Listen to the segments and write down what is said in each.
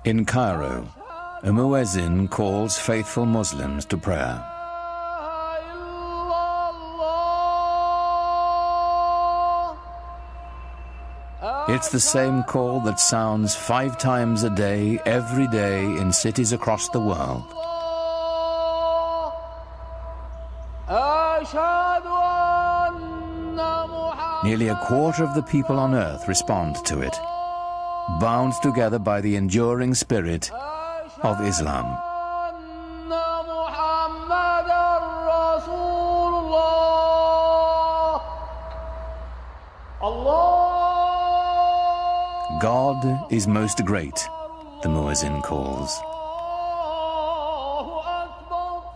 In Cairo, a muezzin calls faithful Muslims to prayer. It's the same call that sounds 5 times a day, every day, in cities across the world. Nearly a quarter of the people on earth respond to it, bound together by the enduring spirit of Islam. God is most great, the muezzin calls.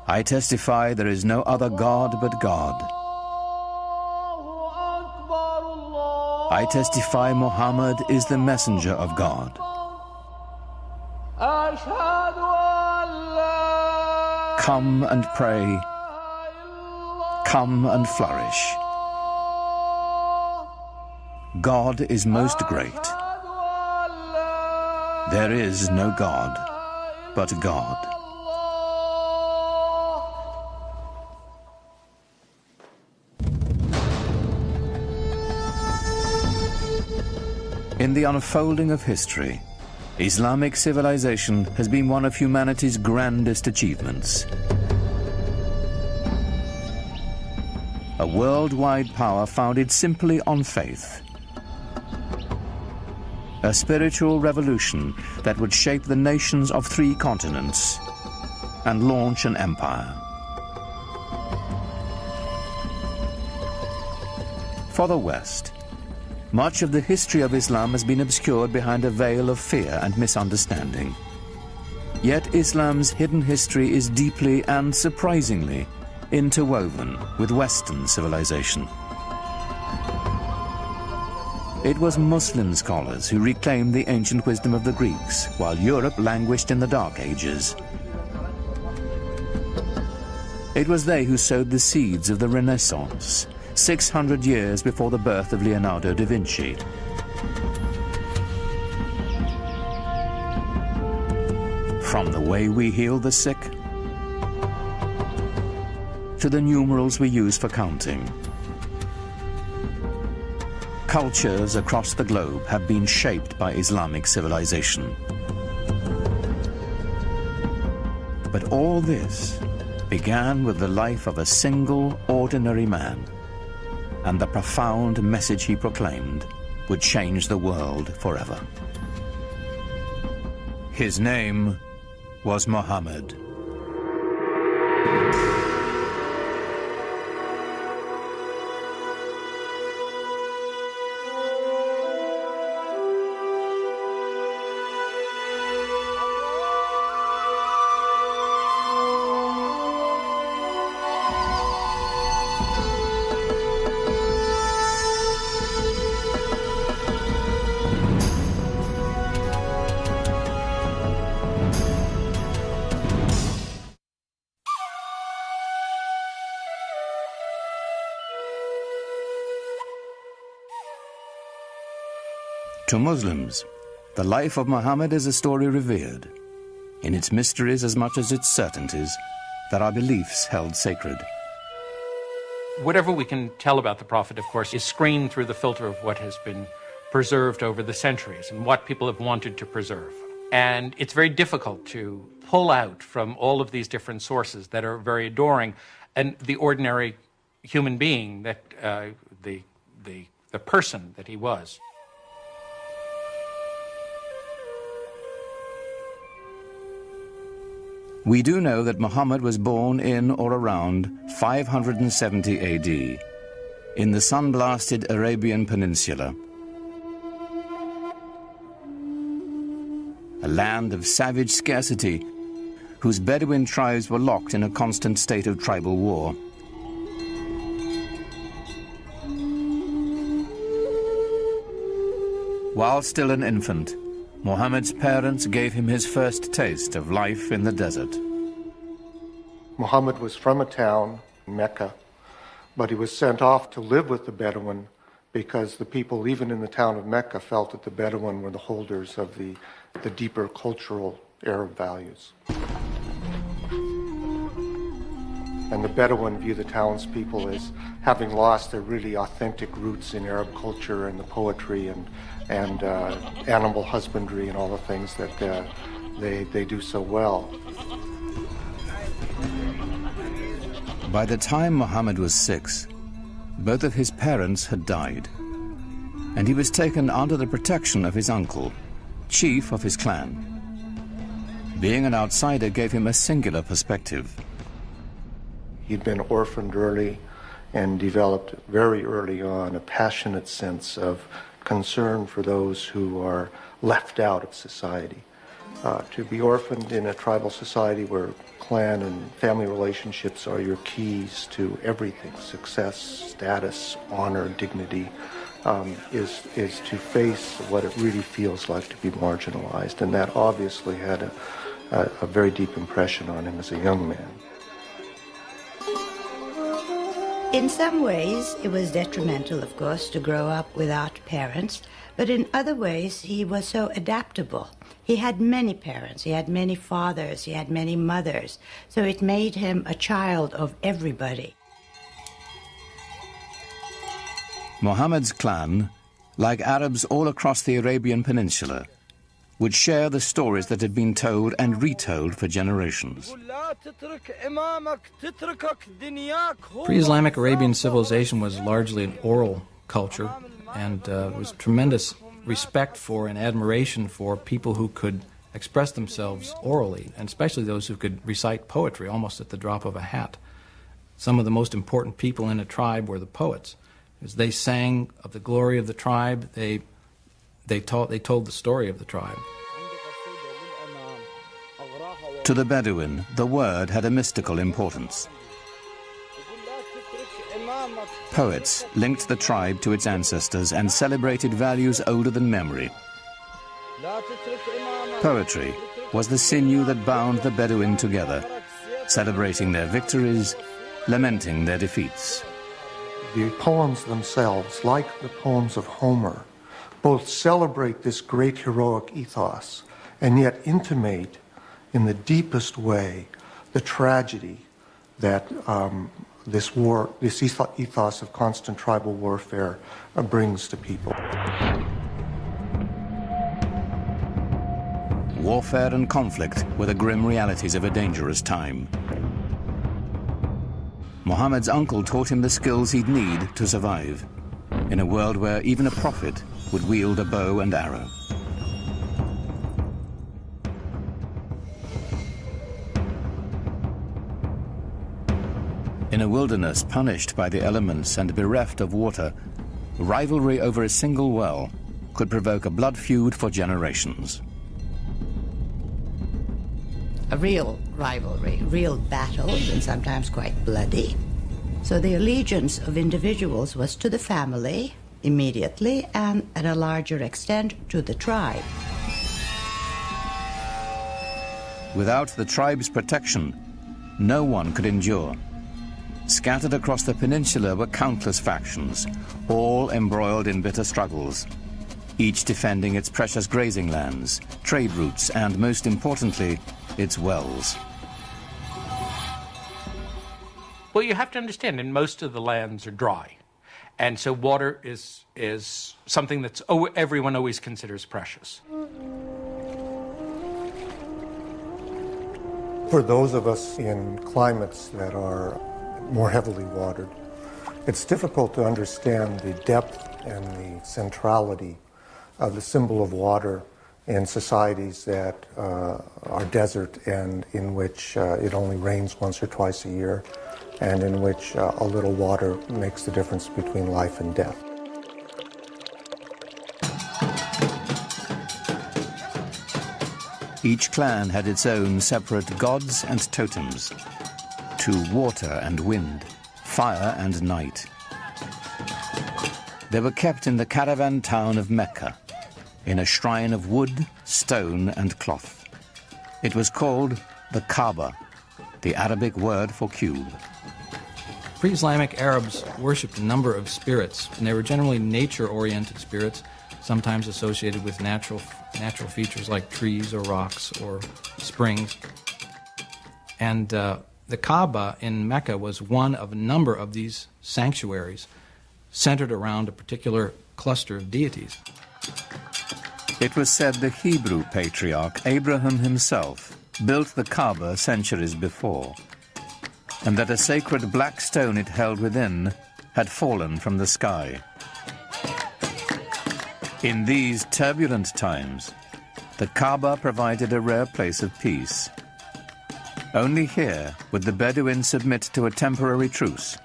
I testify there is no other God but God. I testify Muhammad is the messenger of God. Come and pray. Come and flourish. God is most great. There is no God but God. In the unfolding of history, Islamic civilization has been one of humanity's grandest achievements. A worldwide power founded simply on faith. A spiritual revolution that would shape the nations of 3 continents and launch an empire. For the West, much of the history of Islam has been obscured behind a veil of fear and misunderstanding. Yet Islam's hidden history is deeply and surprisingly interwoven with Western civilization. It was Muslim scholars who reclaimed the ancient wisdom of the Greeks, while Europe languished in the Dark Ages. It was they who sowed the seeds of the Renaissance, 600 years before the birth of Leonardo da Vinci. From the way we heal the sick to the numerals we use for counting, cultures across the globe have been shaped by Islamic civilization. But all this began with the life of a single, ordinary man, and the profound message he proclaimed would change the world forever. His name was Muhammad. To Muslims, the life of Muhammad is a story revered, in its mysteries as much as its certainties, that our beliefs held sacred. Whatever we can tell about the Prophet, of course, is screened through the filter of what has been preserved over the centuries and what people have wanted to preserve. And it's very difficult to pull out from all of these different sources that are very adoring and the ordinary human being that the person that he was. We do know that Muhammad was born in or around 570 AD in the sun-blasted Arabian Peninsula, a land of savage scarcity whose Bedouin tribes were locked in a constant state of tribal war. While still an infant, Muhammad's parents gave him his first taste of life in the desert. Muhammad was from a town, Mecca, but he was sent off to live with the Bedouin because the people, even in the town of Mecca, felt that the Bedouin were the holders of the deeper cultural Arab values. And the Bedouin view the townspeople as having lost their really authentic roots in Arab culture and the poetry and animal husbandry and all the things that they do so well. By the time Muhammad was 6, both of his parents had died, and he was taken under the protection of his uncle, chief of his clan. Being an outsider gave him a singular perspective. He'd been orphaned early and developed very early on a passionate sense of concern for those who are left out of society. To be orphaned in a tribal society where clan and family relationships are your keys to everything, success, status, honor, dignity, is to face what it really feels like to be marginalized. And that obviously had a very deep impression on him as a young man. In some ways, it was detrimental, of course, to grow up without parents, but in other ways, he was so adaptable. He had many parents, he had many fathers, he had many mothers, so it made him a child of everybody. Muhammad's clan, like Arabs all across the Arabian Peninsula, would share the stories that had been told and retold for generations. Pre-Islamic Arabian civilization was largely an oral culture, and there was tremendous respect for and admiration for people who could express themselves orally, and especially those who could recite poetry almost at the drop of a hat. Some of the most important people in a tribe were the poets. As they sang of the glory of the tribe, they told the story of the tribe. To the Bedouin, the word had a mystical importance. Poets linked the tribe to its ancestors and celebrated values older than memory. Poetry was the sinew that bound the Bedouin together, celebrating their victories, lamenting their defeats. The poems themselves, like the poems of Homer, both celebrate this great heroic ethos and yet intimate in the deepest way the tragedy that this ethos of constant tribal warfare brings to people. Warfare and conflict were the grim realities of a dangerous time. Muhammad's uncle taught him the skills he'd need to survive in a world where even a prophet would wield a bow and arrow. In a wilderness punished by the elements and bereft of water, rivalry over a single well could provoke a blood feud for generations. A real rivalry, real battles, and sometimes quite bloody. So the allegiance of individuals was to the family, immediately, and at a larger extent to the tribe. Without the tribe's protection, no one could endure. Scattered across the peninsula were countless factions, all embroiled in bitter struggles, each defending its precious grazing lands, trade routes, and most importantly, its wells. Well, you have to understand, and most of the lands are dry. And so water is something that's everyone always considers precious. For those of us in climates that are more heavily watered, it's difficult to understand the depth and the centrality of the symbol of water in societies that are desert and in which it only rains once or twice a year, and in which a little water makes the difference between life and death. Each clan had its own separate gods and totems, to water and wind, fire and night. They were kept in the caravan town of Mecca, in a shrine of wood, stone, and cloth. It was called the Kaaba, the Arabic word for cube. Pre-Islamic Arabs worshipped a number of spirits, and they were generally nature-oriented spirits, sometimes associated with natural features like trees or rocks or springs. And the Kaaba in Mecca was one of a number of these sanctuaries centered around a particular cluster of deities. It was said the Hebrew patriarch Abraham himself built the Kaaba centuries before, and that a sacred black stone it held within had fallen from the sky. In these turbulent times, the Kaaba provided a rare place of peace. Only here would the Bedouins submit to a temporary truce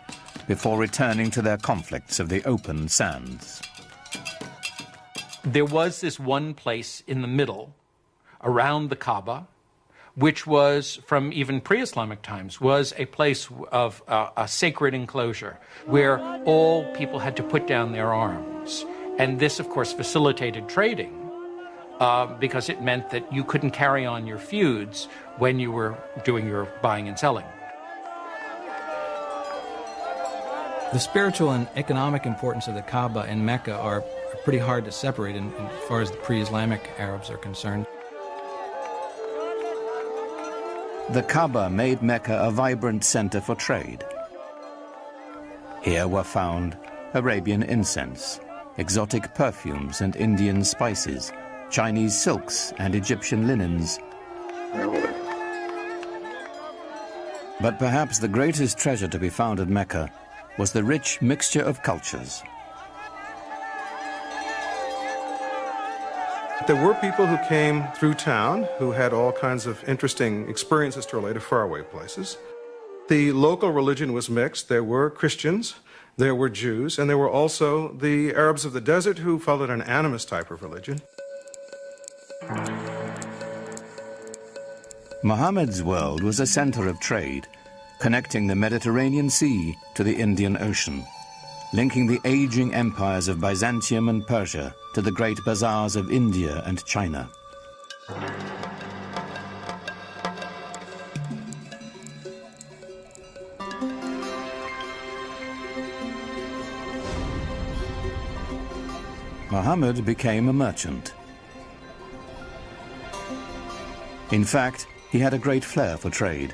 before returning to their conflicts of the open sands. There was this one place in the middle, around the Kaaba, which was, from even pre-Islamic times, was a place of a sacred enclosure where all people had to put down their arms. And this, of course, facilitated trading because it meant that you couldn't carry on your feuds when you were doing your buying and selling. The spiritual and economic importance of the Kaaba in Mecca are pretty hard to separate as far as the pre-Islamic Arabs are concerned. The Kaaba made Mecca a vibrant center for trade. Here were found Arabian incense, exotic perfumes and Indian spices, Chinese silks and Egyptian linens. But perhaps the greatest treasure to be found at Mecca was the rich mixture of cultures. There were people who came through town who had all kinds of interesting experiences to relate to faraway places. The local religion was mixed. There were Christians, there were Jews, and there were also the Arabs of the desert who followed an animist type of religion. Muhammad's world was a center of trade, connecting the Mediterranean Sea to the Indian Ocean, linking the aging empires of Byzantium and Persia to the great bazaars of India and China. Muhammad became a merchant. In fact, he had a great flair for trade.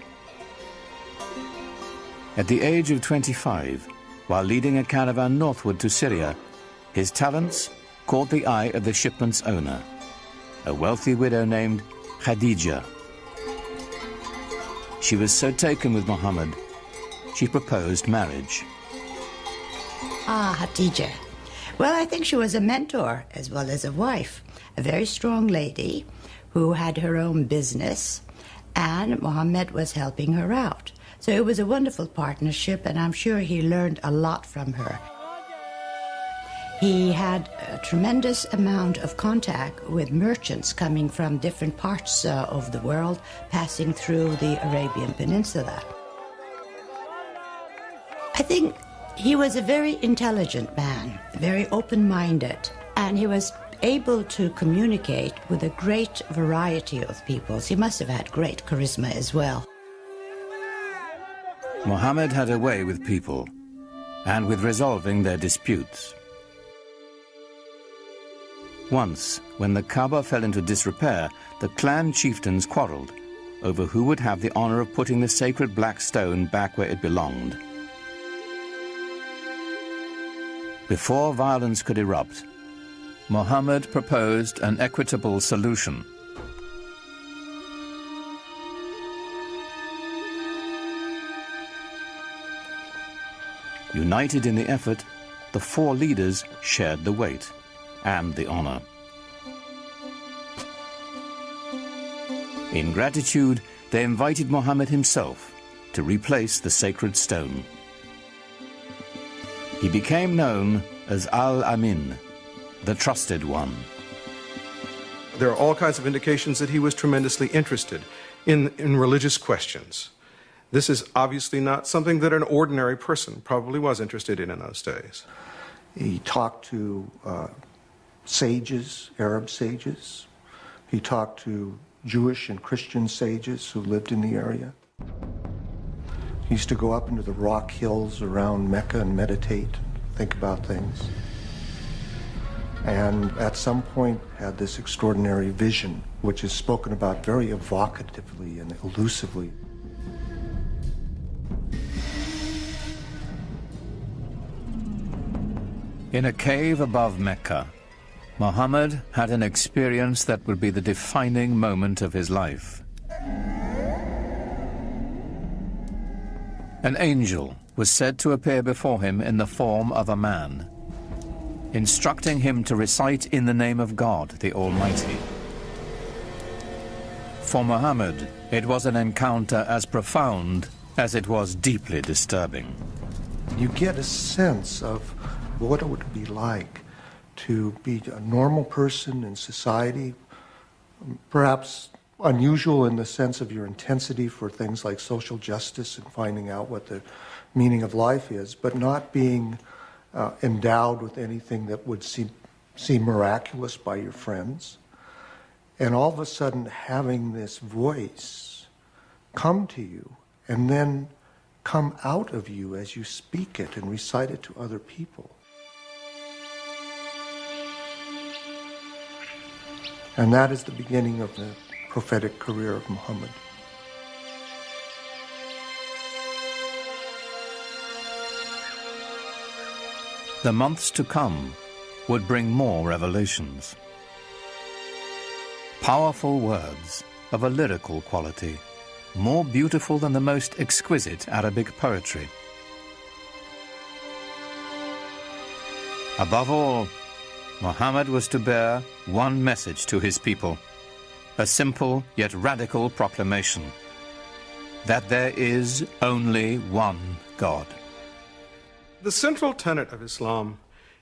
At the age of 25, while leading a caravan northward to Syria, his talents caught the eye of the shipment's owner, a wealthy widow named Khadija. She was so taken with Muhammad, she proposed marriage. Khadija. Well, I think she was a mentor as well as a wife, a very strong lady who had her own business, and Muhammad was helping her out. So it was a wonderful partnership, and I'm sure he learned a lot from her. He had a tremendous amount of contact with merchants coming from different parts of the world, passing through the Arabian Peninsula. I think he was a very intelligent man, very open-minded, and he was able to communicate with a great variety of peoples. He must have had great charisma as well. Muhammad had a way with people and with resolving their disputes. Once, when the Kaaba fell into disrepair, the clan chieftains quarreled over who would have the honor of putting the sacred black stone back where it belonged. Before violence could erupt, Muhammad proposed an equitable solution. United in the effort, the four leaders shared the weight and the honor. In gratitude, they invited Muhammad himself to replace the sacred stone. He became known as Al-Amin, the trusted one. There are all kinds of indications that he was tremendously interested in religious questions. This is obviously not something that an ordinary person probably was interested in those days. He talked to sages, Arab sages. He talked to Jewish and Christian sages who lived in the area. He used to go up into the rock hills around Mecca and meditate, think about things. And at some point had this extraordinary vision, which is spoken about very evocatively and elusively. In a cave above Mecca, Muhammad had an experience that would be the defining moment of his life. An angel was said to appear before him in the form of a man, instructing him to recite in the name of God, the Almighty. For Muhammad, it was an encounter as profound as it was deeply disturbing. You get a sense of what it would be like to be a normal person in society, perhaps unusual in the sense of your intensity for things like social justice and finding out what the meaning of life is, but not being endowed with anything that would seem miraculous by your friends. And all of a sudden having this voice come to you and then come out of you as you speak it and recite it to other people. And that is the beginning of the prophetic career of Muhammad. The months to come would bring more revelations. Powerful words of a lyrical quality, more beautiful than the most exquisite Arabic poetry. Above all, Muhammad was to bear one message to his people, a simple yet radical proclamation, that there is only one God. The central tenet of Islam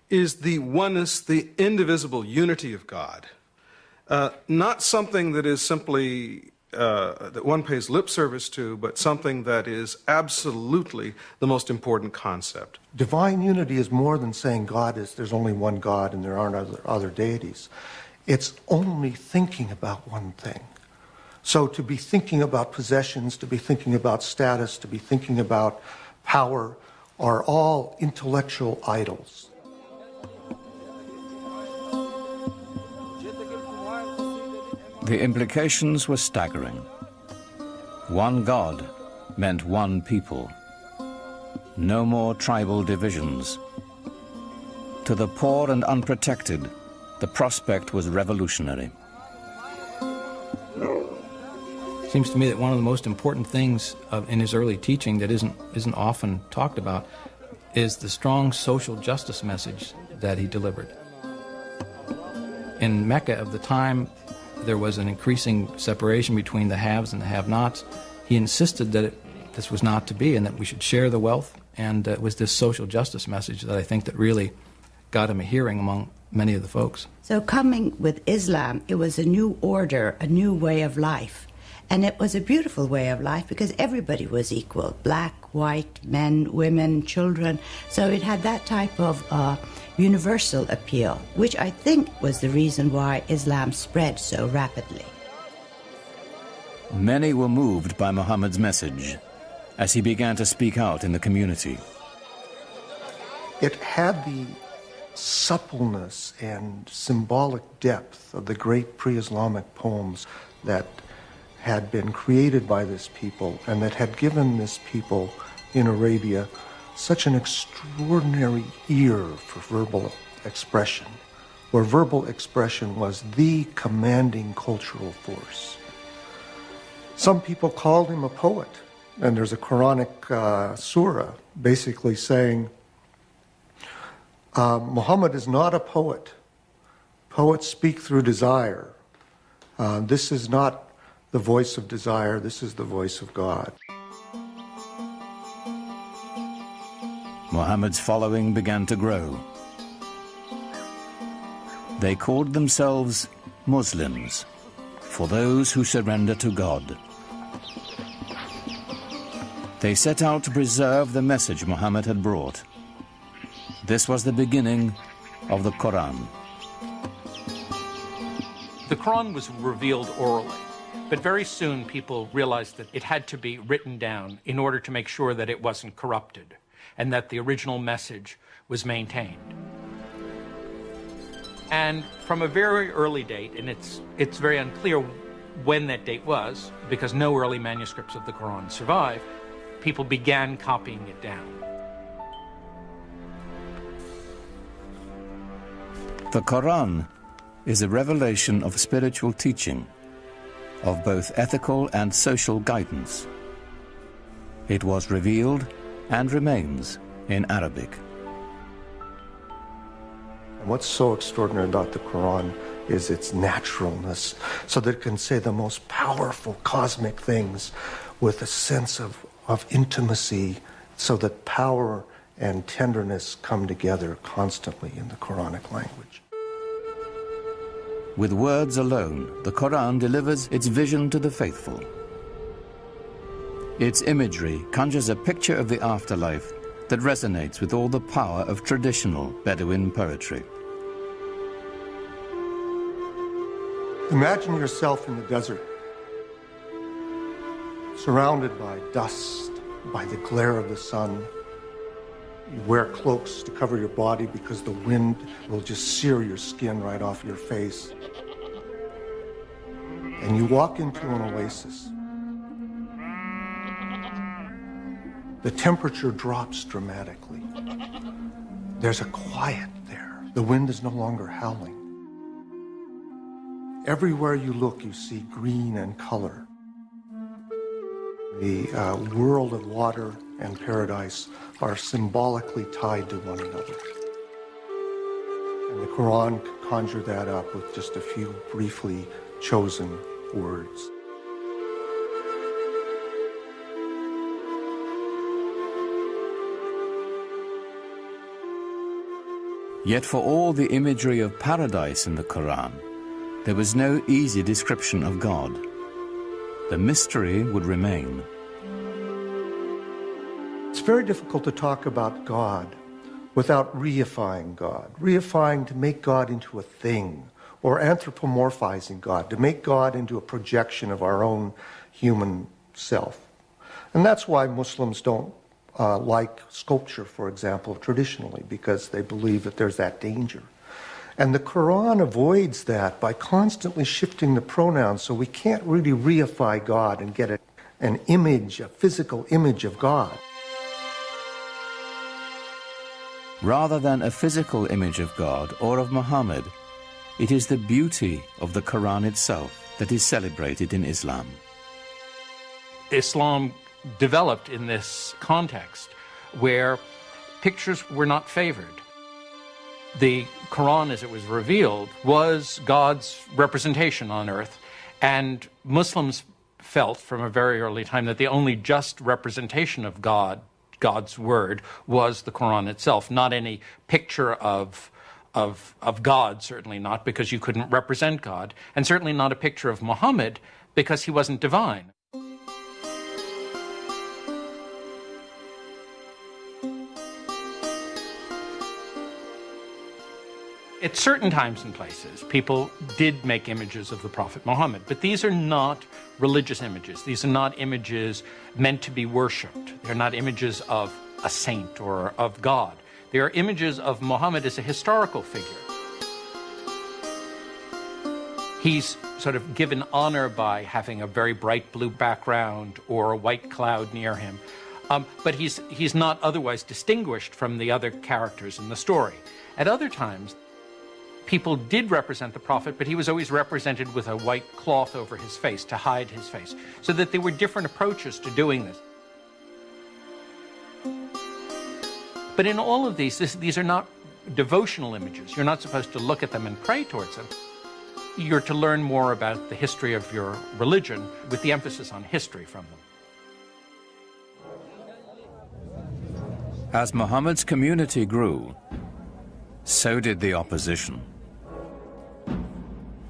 is the oneness, the indivisible unity of God. Not something that is simply that one pays lip service to, but something that is absolutely the most important concept. Divine unity is more than saying there's only one God and there aren't other deities. It's only thinking about one thing. So to be thinking about possessions, to be thinking about status, to be thinking about power are all intellectual idols. The implications were staggering. One God meant one people. No more tribal divisions. To the poor and unprotected, the prospect was revolutionary. Seems to me that one of the most important things in his early teaching that isn't often talked about is the strong social justice message that he delivered. In Mecca of the time, there was an increasing separation between the haves and the have-nots. He insisted that this was not to be and that we should share the wealth, and it was this social justice message that I think that really got him a hearing among many of the folks. So coming with Islam, it was a new order, a new way of life. And it was a beautiful way of life because everybody was equal, black, white, men, women, children. So it had that type of universal appeal, which I think was the reason why Islam spread so rapidly. Many were moved by Muhammad's message as he began to speak out in the community. It had the suppleness and symbolic depth of the great pre-Islamic poems that had been created by this people and that had given this people in Arabia such an extraordinary ear for verbal expression, where verbal expression was the commanding cultural force. Some people called him a poet, and there's a Quranic surah basically saying, Muhammad is not a poet. Poets speak through desire. This is not the voice of desire, this is the voice of God. Muhammad's following began to grow. They called themselves Muslims, for those who surrender to God. They set out to preserve the message Muhammad had brought. This was the beginning of the Quran. The Quran was revealed orally, but very soon people realized that it had to be written down in order to make sure that it wasn't corrupted and that the original message was maintained. And from a very early date, and it's very unclear when that date was, because no early manuscripts of the Quran survive, people began copying it down. The Quran is a revelation of spiritual teaching, of both ethical and social guidance. It was revealed and remains in Arabic. And what's so extraordinary about the Quran is its naturalness, so that it can say the most powerful cosmic things with a sense of intimacy, so that power and tenderness come together constantly in the Quranic language. With words alone, the Quran delivers its vision to the faithful. Its imagery conjures a picture of the afterlife that resonates with all the power of traditional Bedouin poetry. Imagine yourself in the desert, surrounded by dust, by the glare of the sun. You wear cloaks to cover your body because the wind will just sear your skin right off your face. And you walk into an oasis. The temperature drops dramatically. There's a quiet there. The wind is no longer howling. Everywhere you look, you see green and color. The world of water and paradise are symbolically tied to one another. And the Quran can conjure that up with just a few briefly chosen words. Yet for all the imagery of paradise in the Quran, there was no easy description of God. The mystery would remain. It's very difficult to talk about God without reifying God. Reifying to make God into a thing, or anthropomorphizing God, to make God into a projection of our own human self. And that's why Muslims don't like sculpture, for example, traditionally, because they believe that there's that danger. And the Quran avoids that by constantly shifting the pronouns, so we can't really reify God and get an image, a physical image of God. Rather than a physical image of God or of Muhammad, it is the beauty of the Quran itself that is celebrated in Islam. Islam developed in this context where pictures were not favored. The Quran, as it was revealed, was God's representation on earth, and Muslims felt from a very early time that the only just representation of God's word, was the Quran itself, not any picture of God, certainly not, because you couldn't represent God, and certainly not a picture of Muhammad, because he wasn't divine. At certain times and places, people did make images of the Prophet Muhammad, but these are not religious images. These are not images meant to be worshipped. They're not images of a saint or of God. They are images of Muhammad as a historical figure. He's sort of given honor by having a very bright blue background or a white cloud near him, but he's not otherwise distinguished from the other characters in the story. At other times, people did represent the Prophet, but he was always represented with a white cloth over his face to hide his face, so that there were different approaches to doing this. But in all of these are not devotional images. You're not supposed to look at them and pray towards them. You're to learn more about the history of your religion, with the emphasis on history from them. As Muhammad's community grew, so did the opposition.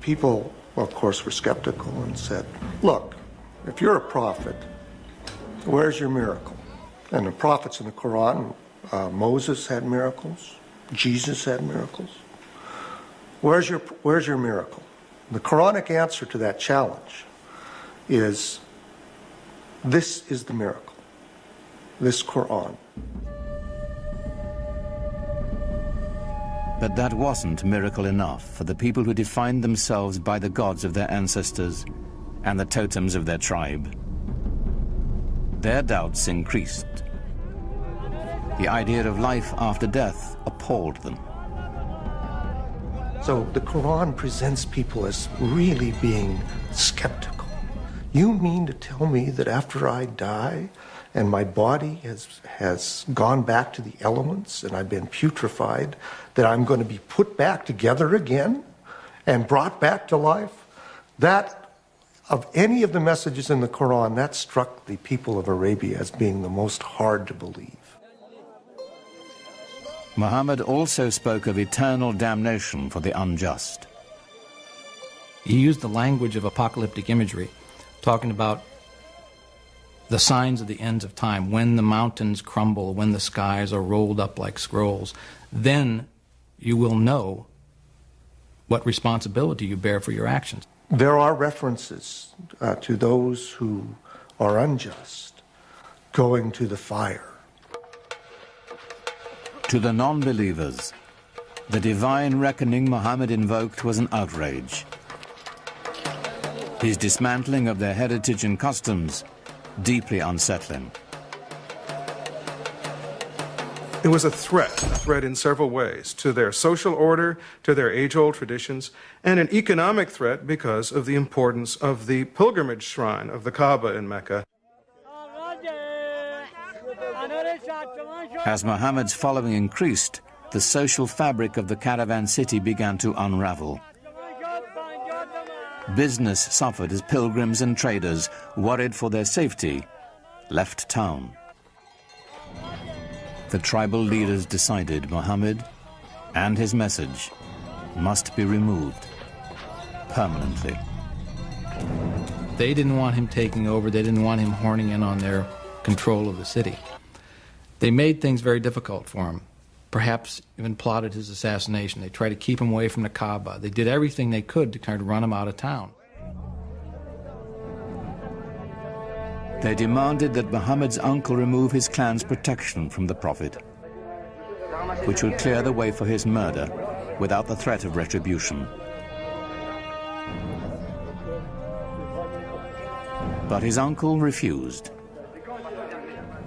People, of course, were skeptical and said, look, if you're a prophet, where's your miracle? And the prophets in the Quran, Moses had miracles, Jesus had miracles. Where's your miracle? The Quranic answer to that challenge is, this is the miracle, this Quran. But that wasn't miracle enough for the people who defined themselves by the gods of their ancestors and the totems of their tribe. Their doubts increased. The idea of life after death appalled them. So the Quran presents people as really being skeptical. You mean to tell me that after I die and my body has gone back to the elements and I've been putrefied, that I'm going to be put back together again and brought back to life? That, of any of the messages in the Quran, that struck the people of Arabia as being the most hard to believe. Muhammad also spoke of eternal damnation for the unjust. He used the language of apocalyptic imagery, talking about the signs of the ends of time, when the mountains crumble, when the skies are rolled up like scrolls. Then you will know what responsibility you bear for your actions. There are references to those who are unjust going to the fire. To the non-believers, the divine reckoning Muhammad invoked was an outrage. His dismantling of their heritage and customs, deeply unsettling. It was a threat in several ways, to their social order, to their age-old traditions, and an economic threat because of the importance of the pilgrimage shrine of the Kaaba in Mecca. As Muhammad's following increased, the social fabric of the caravan city began to unravel. Business suffered as pilgrims and traders, worried for their safety, left town. The tribal leaders decided Muhammad and his message must be removed permanently. They didn't want him taking over. They didn't want him horning in on their control of the city. They made things very difficult for him, perhaps even plotted his assassination. They tried to keep him away from the Kaaba. They did everything they could to try to run him out of town. They demanded that Muhammad's uncle remove his clan's protection from the Prophet, which would clear the way for his murder without the threat of retribution. But his uncle refused.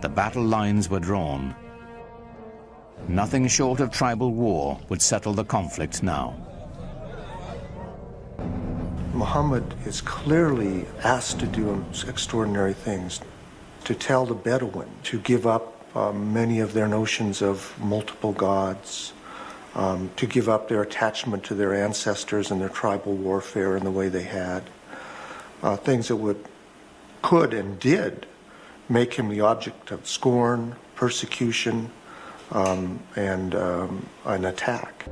The battle lines were drawn. Nothing short of tribal war would settle the conflict now. Muhammad is clearly asked to do extraordinary things, to tell the Bedouin to give up many of their notions of multiple gods, to give up their attachment to their ancestors and their tribal warfare in the way they had, things that could and did make him the object of scorn, persecution, and an attack.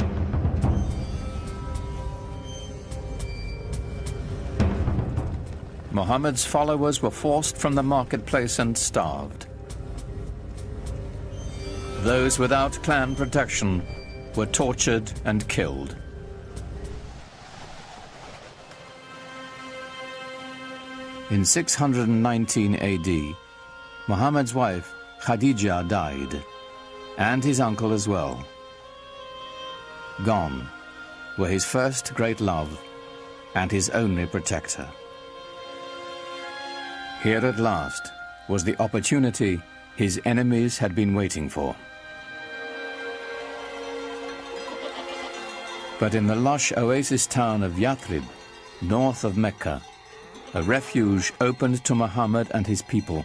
Muhammad's followers were forced from the marketplace and starved. Those without clan protection were tortured and killed. In 619 AD, Muhammad's wife, Khadija, died, and his uncle as well. Gone were his first great love and his only protector. Here at last was the opportunity his enemies had been waiting for. But in the lush oasis town of Yathrib, north of Mecca, a refuge opened to Muhammad and his people.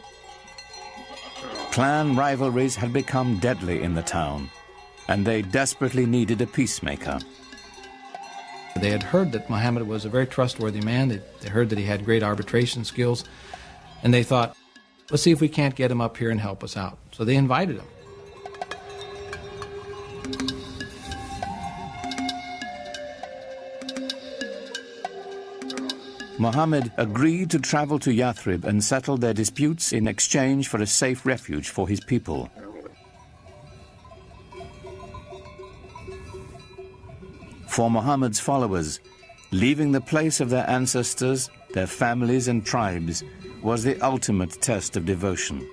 Clan rivalries had become deadly in the town, and they desperately needed a peacemaker. They had heard that Muhammad was a very trustworthy man. They heard that he had great arbitration skills, and they thought, let's see if we can't get him up here and help us out. So they invited him. Muhammad agreed to travel to Yathrib and settle their disputes in exchange for a safe refuge for his people. For Muhammad's followers, Leaving the place of their ancestors, their families and tribes, was the ultimate test of devotion.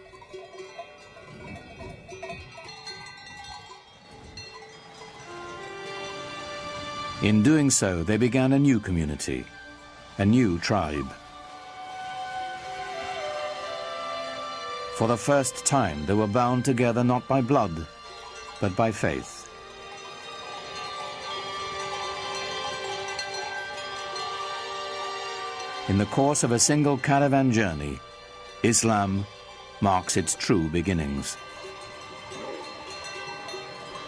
In doing so, they began a new community, a new tribe. For the first time, they were bound together not by blood, but by faith. In the course of a single caravan journey, Islam marks its true beginnings.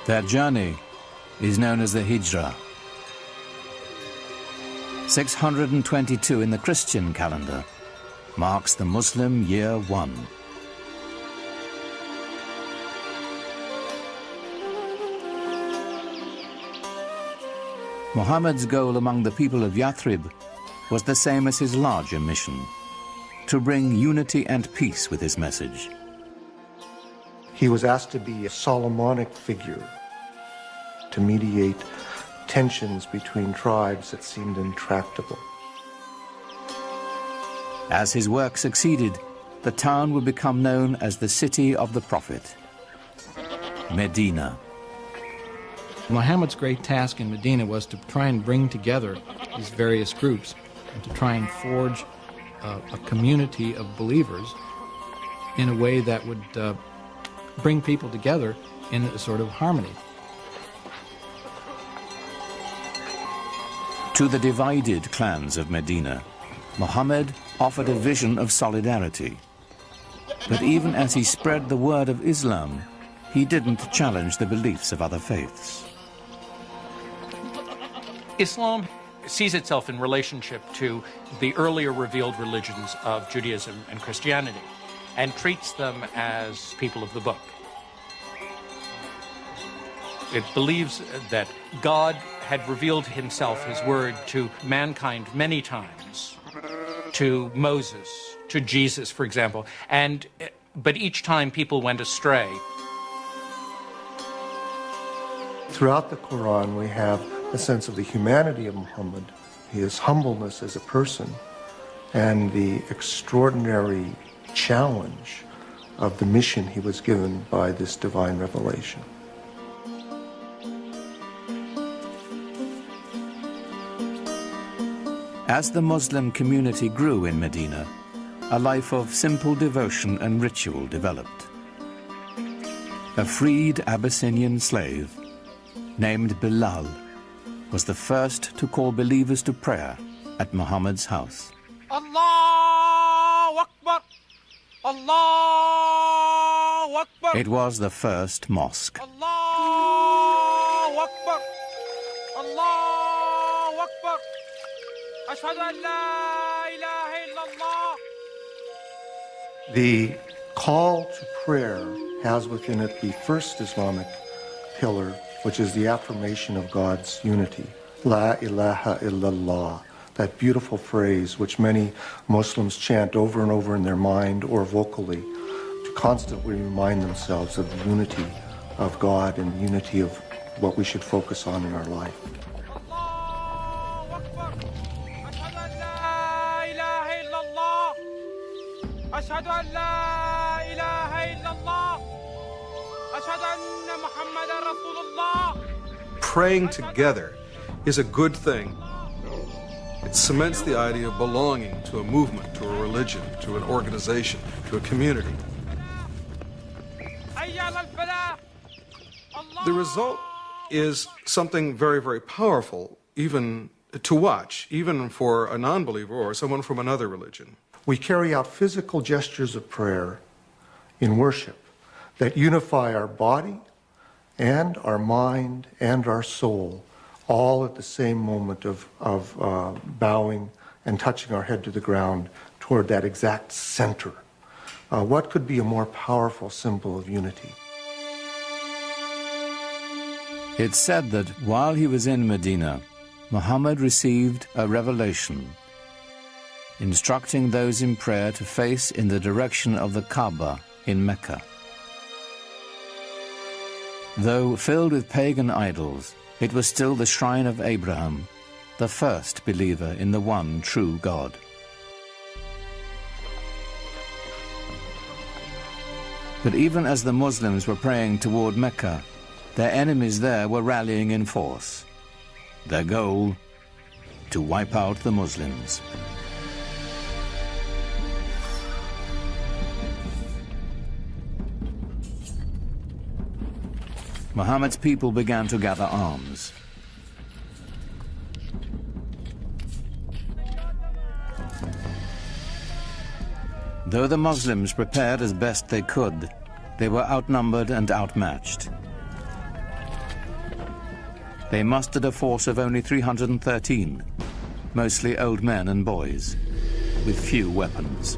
Their journey is known as the Hijrah. 622 in the Christian calendar marks the Muslim year 1. Muhammad's goal among the people of Yathrib was the same as his larger mission, to bring unity and peace with his message. He was asked to be a Solomonic figure, to mediate tensions between tribes that seemed intractable. As his work succeeded, the town would become known as the City of the Prophet, Medina. Muhammad's great task in Medina was to try and bring together these various groups and to try and forge a community of believers in a way that would bring people together in a sort of harmony. To the divided clans of Medina, Muhammad offered a vision of solidarity. But even as he spread the word of Islam, he didn't challenge the beliefs of other faiths. Islam sees itself in relationship to the earlier revealed religions of Judaism and Christianity and treats them as people of the book. It believes that God had revealed himself, his word, to mankind many times, to Moses, to Jesus, for example, but each time people went astray. Throughout the Quran, we have a sense of the humanity of Muhammad, his humbleness as a person, and the extraordinary challenge of the mission he was given by this divine revelation. As the Muslim community grew in Medina, a life of simple devotion and ritual developed. A freed Abyssinian slave named Bilal was the first to call believers to prayer at Muhammad's house. Allahu Akbar! Allahu Akbar! It was the first mosque. Allahu Akbar! Allahu Akbar! Ashhadu an la ilaha illallah. The call to prayer has within it the first Islamic pillar, which is the affirmation of God's unity. La ilaha illallah, that beautiful phrase which many Muslims chant over and over in their mind or vocally to constantly remind themselves of the unity of God and the unity of what we should focus on in our life. أشهد أن لا إله إلا الله أشهد أن محمدا رسول الله. Praying together is a good thing. It cements the idea of belonging to a movement, to a religion, to an organization, to a community. The result is something very, very powerful, even to watch, even for a non-believer or someone from another religion. We carry out physical gestures of prayer in worship that unify our body and our mind and our soul, all at the same moment of bowing and touching our head to the ground toward that exact center. What could be a more powerful symbol of unity? It's said that while he was in Medina, Muhammad received a revelation instructing those in prayer to face in the direction of the Kaaba in Mecca. Though filled with pagan idols, it was still the shrine of Abraham, the first believer in the one true God. But even as the Muslims were praying toward Mecca, their enemies there were rallying in force. Their goal, to wipe out the Muslims. Muhammad's people began to gather arms. Though the Muslims prepared as best they could, they were outnumbered and outmatched. They mustered a force of only 313, mostly old men and boys, with few weapons.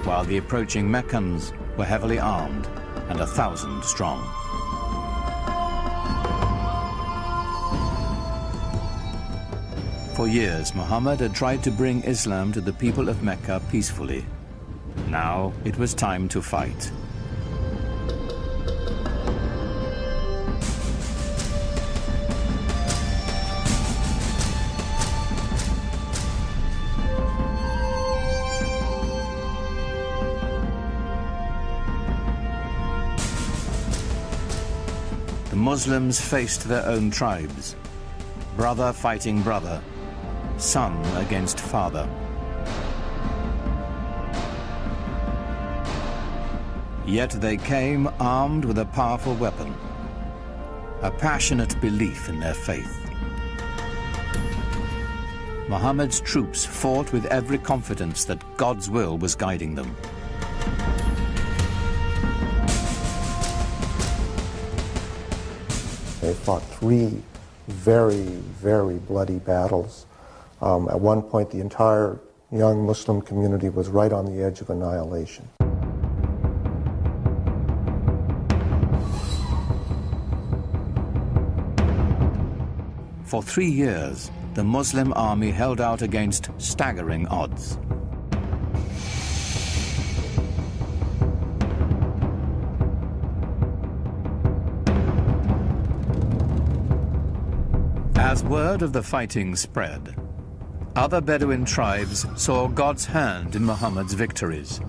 While the approaching Meccans were heavily armed and 1,000 strong. For years, Muhammad had tried to bring Islam to the people of Mecca peacefully. Now it was time to fight. The Muslims faced their own tribes, brother fighting brother, son against father. Yet they came armed with a powerful weapon, a passionate belief in their faith. Muhammad's troops fought with every confidence that God's will was guiding them. They fought 3 very, very bloody battles. At one point, the entire young Muslim community was right on the edge of annihilation. For 3 years, the Muslim army held out against staggering odds. As word of the fighting spread, other Bedouin tribes saw God's hand in Muhammad's victories.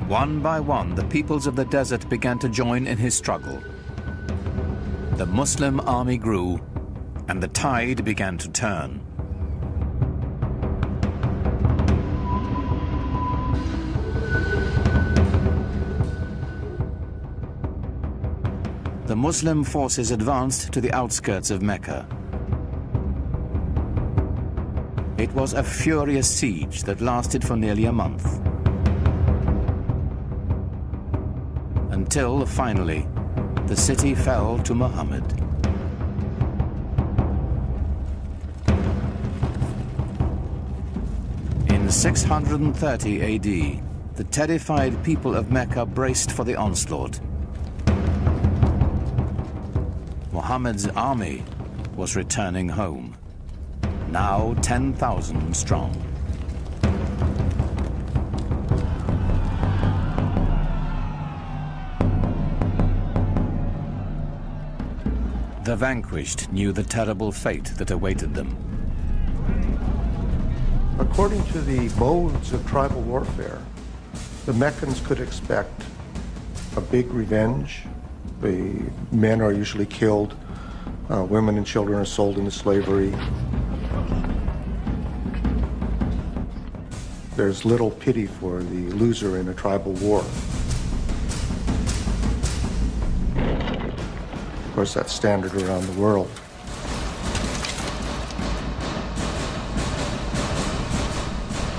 One by one, the peoples of the desert began to join in his struggle. The Muslim army grew, and the tide began to turn. The Muslim forces advanced to the outskirts of Mecca. It was a furious siege that lasted for nearly a month. Until, finally, the city fell to Muhammad. In 630 AD, the terrified people of Mecca braced for the onslaught. Muhammad's army was returning home, now 10,000 strong. The vanquished knew the terrible fate that awaited them. According to the modes of tribal warfare, the Meccans could expect a big revenge. The men are usually killed, women and children are sold into slavery. There's little pity for the loser in a tribal war. Of course, that's standard around the world.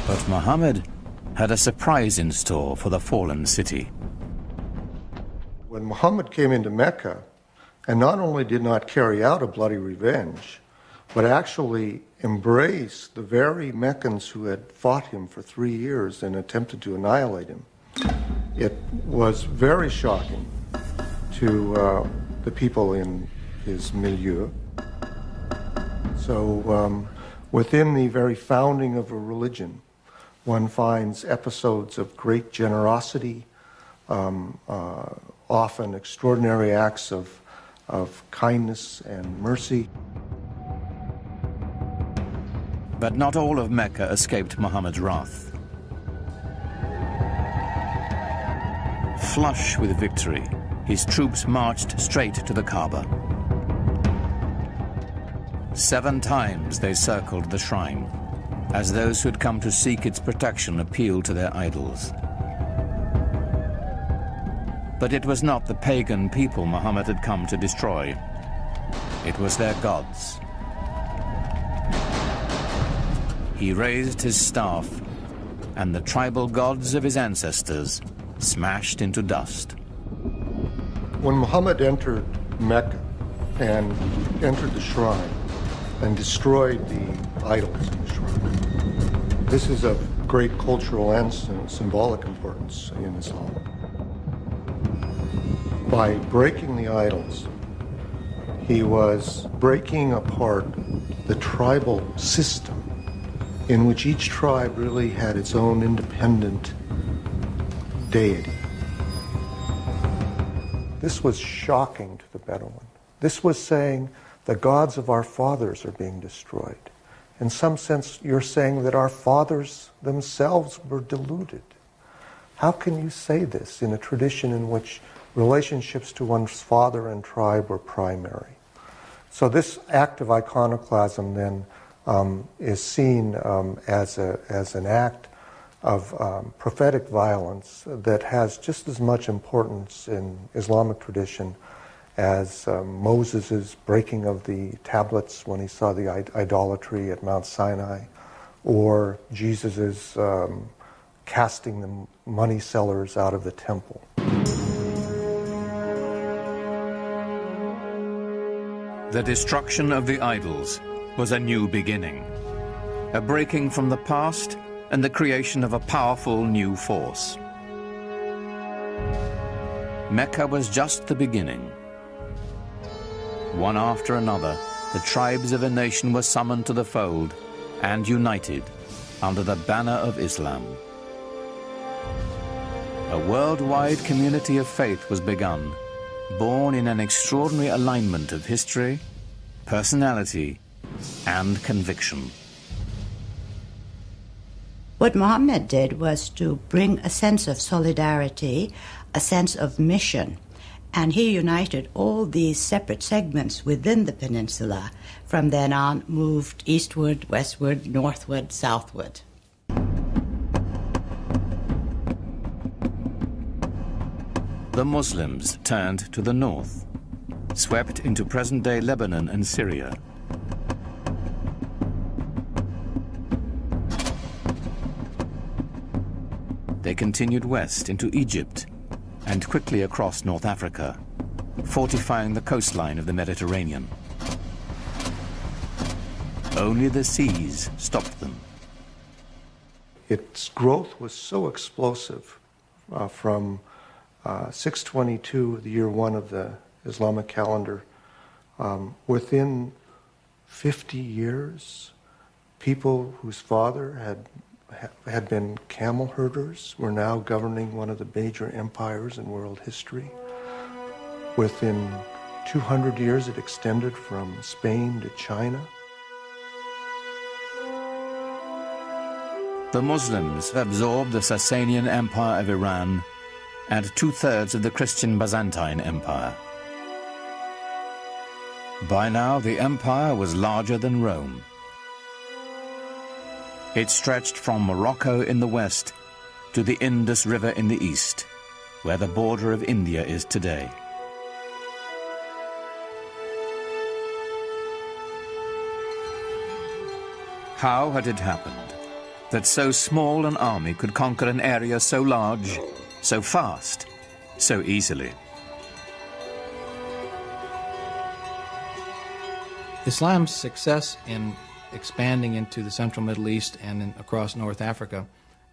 But Muhammad had a surprise in store for the fallen city. When Muhammad came into Mecca, and not only did not carry out a bloody revenge, but actually embraced the very Meccans who had fought him for 3 years and attempted to annihilate him, it was very shocking to the people in his milieu. So within the very founding of a religion, one finds episodes of great generosity, often extraordinary acts of of kindness and mercy. But not all of Mecca escaped Muhammad's wrath. Flush with victory, his troops marched straight to the Kaaba. 7 times they circled the shrine, as those who had come to seek its protection appealed to their idols. But it was not the pagan people Muhammad had come to destroy. It was their gods. He raised his staff, and the tribal gods of his ancestors smashed into dust. When Muhammad entered Mecca and entered the shrine and destroyed the idols in the shrine, this is of great cultural and symbolic importance in Islam. By breaking the idols, he was breaking apart the tribal system in which each tribe really had its own independent deity. This was shocking to the Bedouin. This was saying the gods of our fathers are being destroyed. In some sense, you're saying that our fathers themselves were deluded. How can you say this in a tradition in which relationships to one's father and tribe were primary? So this act of iconoclasm then is seen as an act of prophetic violence that has just as much importance in Islamic tradition as Moses' breaking of the tablets when he saw the idolatry at Mount Sinai, or Jesus' casting the money sellers out of the temple. The destruction of the idols was a new beginning, a breaking from the past and the creation of a powerful new force. Mecca was just the beginning. One after another, the tribes of a nation were summoned to the fold and united under the banner of Islam. A worldwide community of faith was begun, born in an extraordinary alignment of history, personality, and conviction. What Muhammad did was to bring a sense of solidarity, a sense of mission, and he united all these separate segments within the peninsula. From then on, moved eastward, westward, northward, southward. The Muslims turned to the north, swept into present-day Lebanon and Syria. They continued west into Egypt and quickly across North Africa, fortifying the coastline of the Mediterranean. Only the seas stopped them. Its growth was so explosive from 622, the year 1 of the Islamic calendar. Within 50 years, people whose father had been camel herders were now governing one of the major empires in world history. Within 200 years, it extended from Spain to China. The Muslims absorbed the Sasanian Empire of Iran and 2/3 of the Christian Byzantine Empire. By now, the empire was larger than Rome. It stretched from Morocco in the west to the Indus River in the east, where the border of India is today. How had it happened that so small an army could conquer an area so large, so fast, so easily? Islam's success in expanding into the central Middle East and across North Africa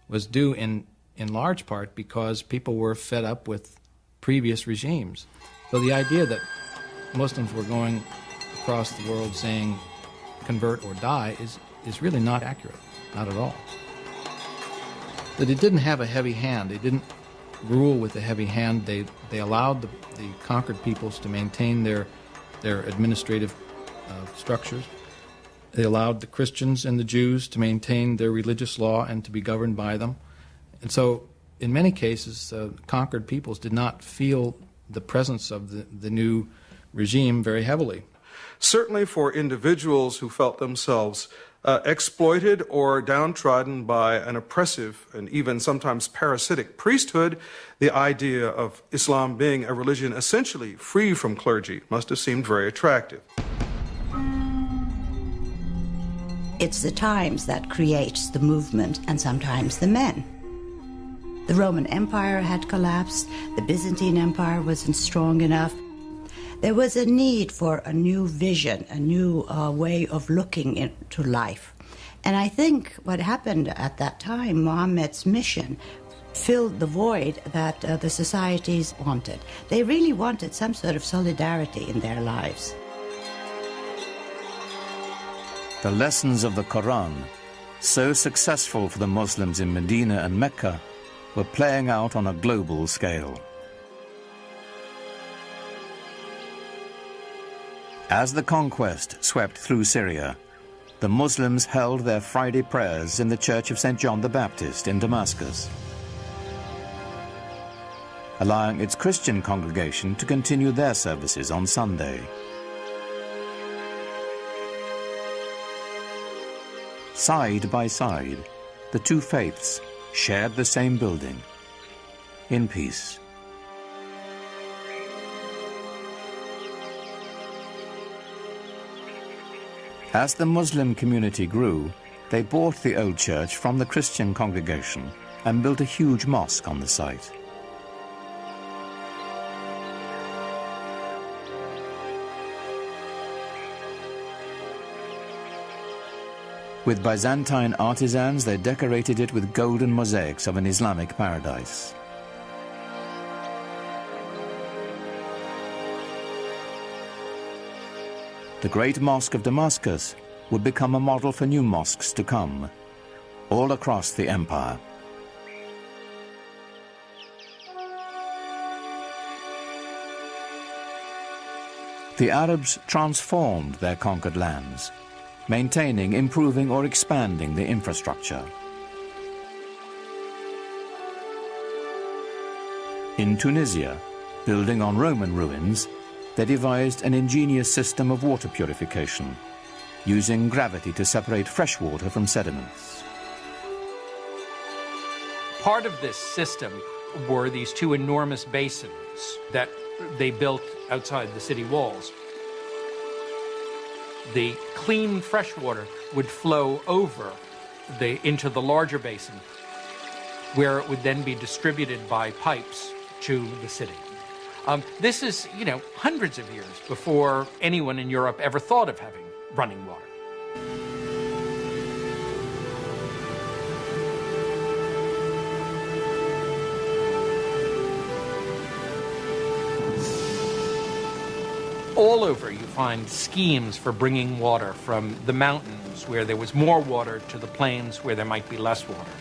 was due in large part because people were fed up with previous regimes. So the idea that Muslims were going across the world saying convert or die is really not accurate, not at all. That it didn't have a heavy hand. They didn't rule with a heavy hand. They allowed the conquered peoples to maintain their their administrative structures. They allowed the Christians and the Jews to maintain their religious law and to be governed by them. And so, in many cases, conquered peoples did not feel the presence of the new regime very heavily. Certainly for individuals who felt themselves exploited or downtrodden by an oppressive and even sometimes parasitic priesthood, the idea of Islam being a religion essentially free from clergy must have seemed very attractive. It's the times that creates the movement and sometimes the men. The Roman Empire had collapsed, the Byzantine Empire wasn't strong enough. There was a need for a new vision, a new way of looking into life. And I think what happened at that time, Muhammad's mission, filled the void that the societies wanted. They really wanted some sort of solidarity in their lives. The lessons of the Quran, so successful for the Muslims in Medina and Mecca, were playing out on a global scale. As the conquest swept through Syria, the Muslims held their Friday prayers in the Church of St. John the Baptist in Damascus, allowing its Christian congregation to continue their services on Sunday. Side by side, the two faiths shared the same building, in peace. As the Muslim community grew, they bought the old church from the Christian congregation and built a huge mosque on the site. With Byzantine artisans, they decorated it with golden mosaics of an Islamic paradise. The Great Mosque of Damascus would become a model for new mosques to come, all across the empire. The Arabs transformed their conquered lands, maintaining, improving, or expanding the infrastructure. In Tunisia, building on Roman ruins, they devised an ingenious system of water purification, using gravity to separate fresh water from sediments. Part of this system were these two enormous basins that they built outside the city walls. The clean fresh water would flow over into the larger basin, where it would then be distributed by pipes to the city. This is, hundreds of years before anyone in Europe ever thought of having running water. All over you find schemes for bringing water from the mountains where there was more water to the plains where there might be less water.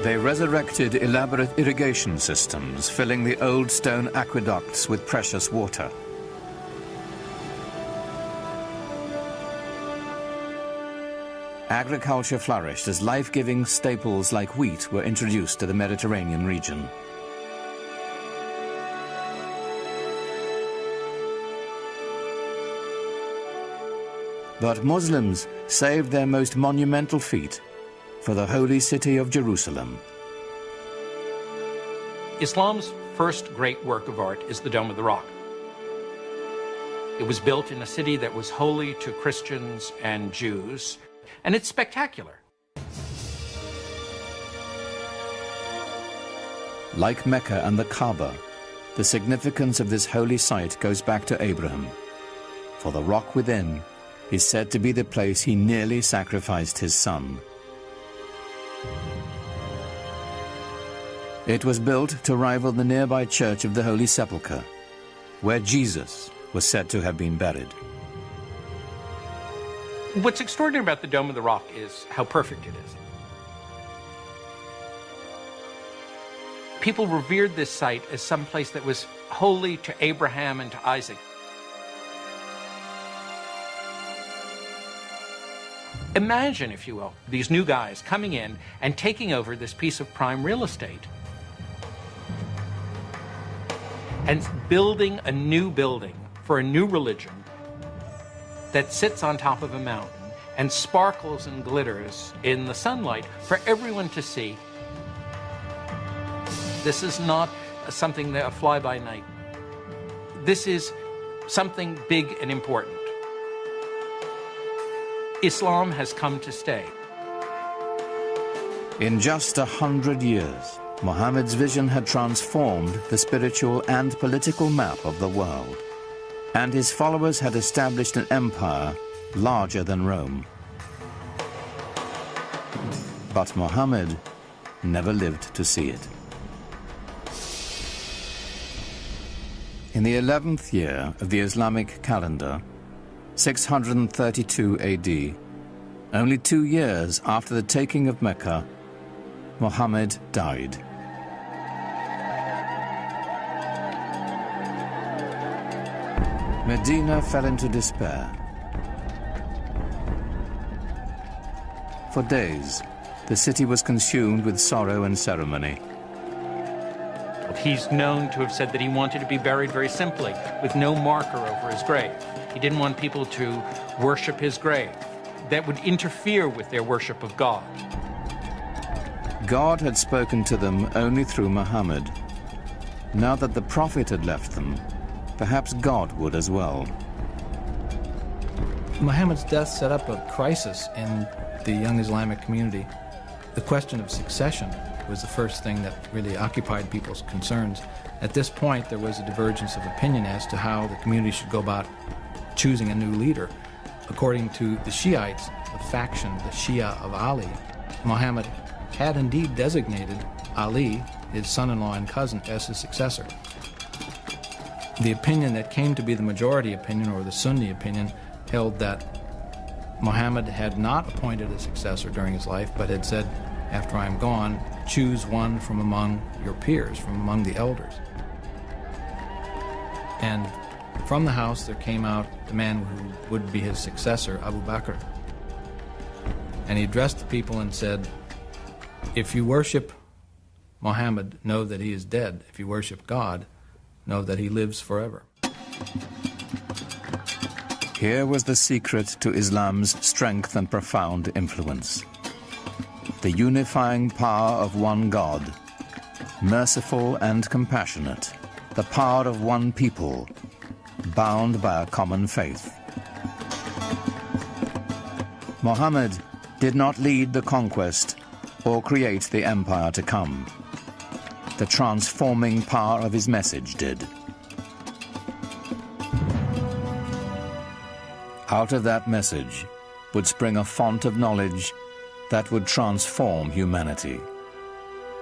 They resurrected elaborate irrigation systems, filling the old stone aqueducts with precious water. Agriculture flourished as life-giving staples like wheat were introduced to the Mediterranean region. But Muslims saved their most monumental feat for the holy city of Jerusalem. Islam's first great work of art is the Dome of the Rock. It was built in a city that was holy to Christians and Jews, and it's spectacular. Like Mecca and the Kaaba, the significance of this holy site goes back to Abraham, for the rock within is said to be the place he nearly sacrificed his son. It was built to rival the nearby Church of the Holy Sepulchre, where Jesus was said to have been buried. What's extraordinary about the Dome of the Rock is how perfect it is. People revered this site as some place that was holy to Abraham and to Isaac. Imagine, if you will, these new guys coming in and taking over this piece of prime real estate and building a new building for a new religion that sits on top of a mountain and sparkles and glitters in the sunlight for everyone to see. This is not something that a fly-by-night. This is something big and important. Islam has come to stay. In just 100 years, Muhammad's vision had transformed the spiritual and political map of the world, and his followers had established an empire larger than Rome. But Muhammad never lived to see it. In the 11th year of the Islamic calendar, 632 AD, only 2 years after the taking of Mecca, Muhammad died. Medina fell into despair. For days, the city was consumed with sorrow and ceremony. He's known to have said that he wanted to be buried very simply, with no marker over his grave. He didn't want people to worship his grave. That would interfere with their worship of God. God had spoken to them only through Muhammad. Now that the Prophet had left them, perhaps God would as well. Muhammad's death set up a crisis in the young Islamic community. The question of succession was the first thing that really occupied people's concerns. At this point, there was a divergence of opinion as to how the community should go about choosing a new leader. According to the Shiites, the faction, the Shia of Ali, Muhammad had indeed designated Ali, his son-in-law and cousin, as his successor. The opinion that came to be the majority opinion, or the Sunni opinion, held that Muhammad had not appointed a successor during his life, but had said, after I am gone, choose one from among your peers, from among the elders. And from the house there came out the man who would be his successor, Abu Bakr. And he addressed the people and said, if you worship Muhammad, know that he is dead. If you worship God, know that he lives forever. Here was the secret to Islam's strength and profound influence. The unifying power of one God, merciful and compassionate, the power of one people, bound by a common faith. Muhammad did not lead the conquest or create the empire to come. The transforming power of his message did. Out of that message would spring a font of knowledge that would transform humanity,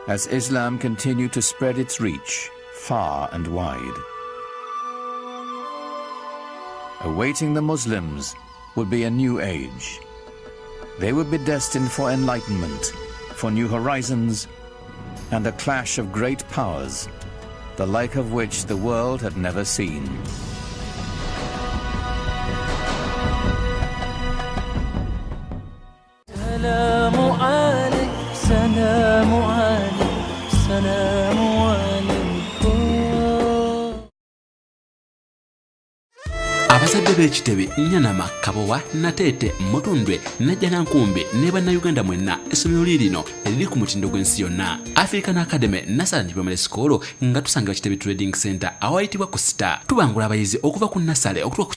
as Islam continued to spread its reach far and wide. Awaiting the Muslims would be a new age. They would be destined for enlightenment, for new horizons, and a clash of great powers, the like of which the world had never seen. Abazadde b'ekitebe Nyanama, Kabowa, Nateete, Mutundwe, Najjanankumbi ne Bannayuganda mwenna, essomero lino eriri ku mutindo gw'ensi yonna. African Academy Nasale Primary School nga tusanga Kitebe Trading Center awayitibwa ku Star. Tubangula abayizi okuva ku Nasale okutuuka